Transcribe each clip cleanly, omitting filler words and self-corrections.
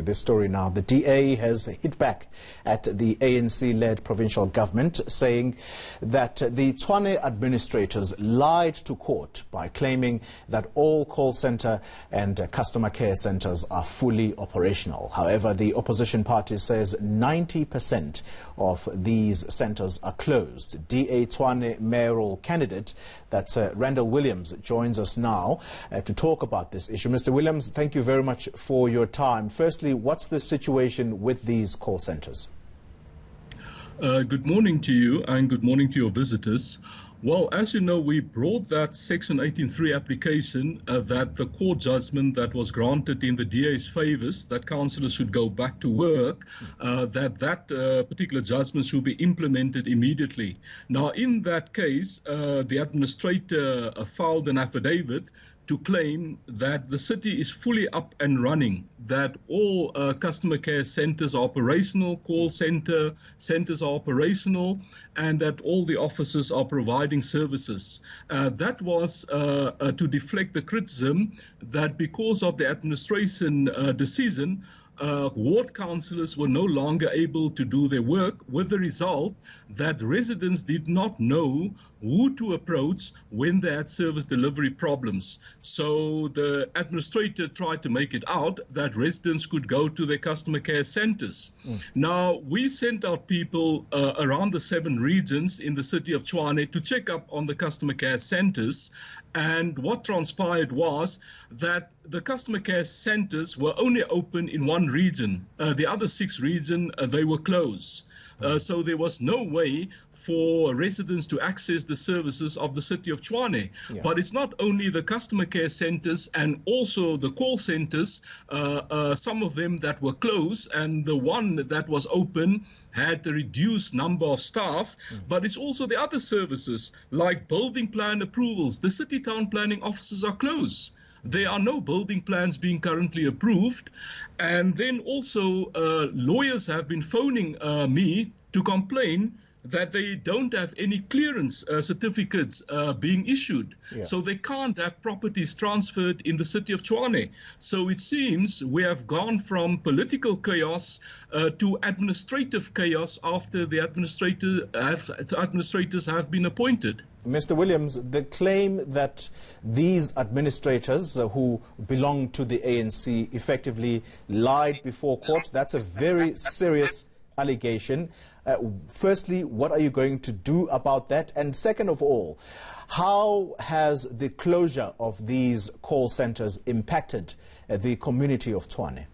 This story now. The DA has hit back at the ANC-led provincial government, saying that the Tshwane administrators lied to court by claiming that all call centre and customer care centres are fully operational. However, the opposition party says 90% of these centres are closed. DA Tshwane Mayoral candidate, that's Randall Williams, joins us now to talk about this issue. Mr. Williams, thank you very much for your time. Firstly, what's the situation with these call centres? Good morning to you and good morning to your visitors. Well, as you know, we brought that Section 18.3 application that the court judgment that was granted in the DA's favours, that councillors should go back to work, that particular judgment should be implemented immediately. Now, in that case, the administrator filed an affidavit to claim that the city is fully up and running, that all customer care centres are operational, call centres are operational, and that all the offices are providing services. That was to deflect the criticism that because of the administration decision, ward councillors were no longer able to do their work, with the result that residents did not know who to approach when they had service delivery problems. So the administrator tried to make it out that residents could go to their customer care centres. Now, we sent out people around the 7 regions in the city of Tshwane to check up on the customer care centres. And what transpired was that the customer care centres were only open in one region. The other 6 regions, they were closed. So there was no way for residents to access the services of the city of Tshwane. Yeah. But it's not only the customer care centres and also the call centres, some of them that were closed, and the one that was open had a reduced number of staff, but it's also the other services like building plan approvals. The city town planning offices are closed. There are no building plans being currently approved. And then also lawyers have been phoning me to complain that they don't have any clearance certificates being issued. Yeah. So they can't have properties transferred in the city of Tshwane. So it seems we have gone from political chaos to administrative chaos after the administrators have been appointed. Mr. Williams, the claim that these administrators who belong to the ANC effectively lied before court, that's a very serious allegation. Firstly, what are you going to do about that? And second of all, how has the closure of these call centres impacted the community of Tshwane?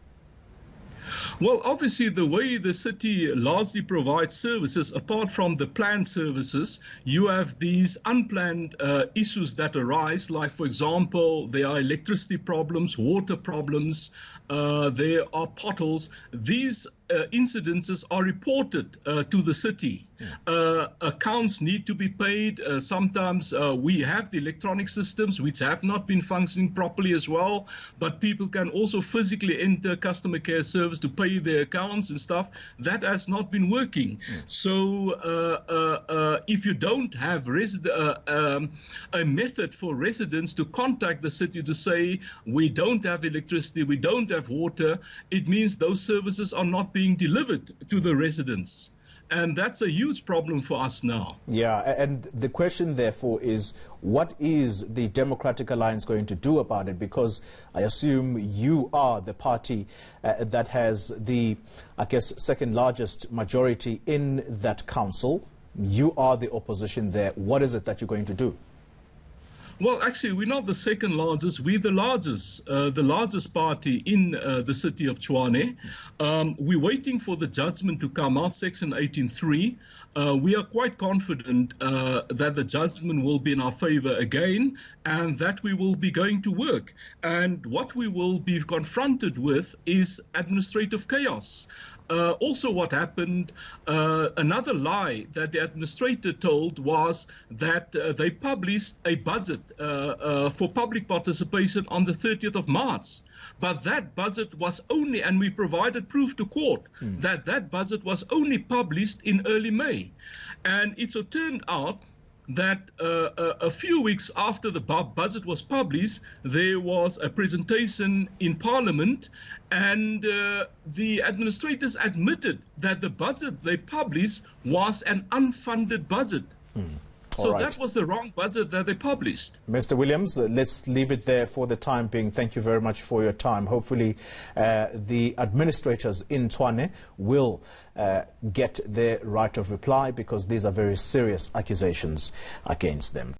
Well, obviously, the way the city largely provides services, apart from the planned services, you have these unplanned issues that arise, like, for example, there are electricity problems, water problems, there are potholes. These incidences are reported to the city. Accounts need to be paid. Sometimes we have the electronic systems which have not been functioning properly as well, but people can also physically enter customer care service to pay their accounts and stuff. That has not been working. So if you don't have a method for residents to contact the city to say, we don't have electricity, we don't have water, it means those services are not being delivered to the residents. And that's a huge problem for us now. Yeah, and the question, therefore, is what is the Democratic Alliance going to do about it? Because I assume you are the party that has the, I guess, second largest majority in that council. You are the opposition there. What is it that you're going to do? Well, actually, we're not the second largest. We're the largest party in the city of Tshwane. We're waiting for the judgment to come out, Section 18.3. We are quite confident that the judgment will be in our favor again and that we will be going to work. And what we will be confronted with is administrative chaos. Also what happened, another lie that the administrator told was that they published a budget for public participation on the 30th of March. But that budget was only, and we provided proof to court, that budget was only published in early May. And it so turned out that a few weeks after the budget was published, there was a presentation in Parliament, and the administrators admitted that the budget they published was an unfunded budget. So right. That was the wrong budget that they published. Mr. Williams, let's leave it there for the time being. Thank you very much for your time. Hopefully the administrators in Tshwane will get their right of reply, because these are very serious accusations against them.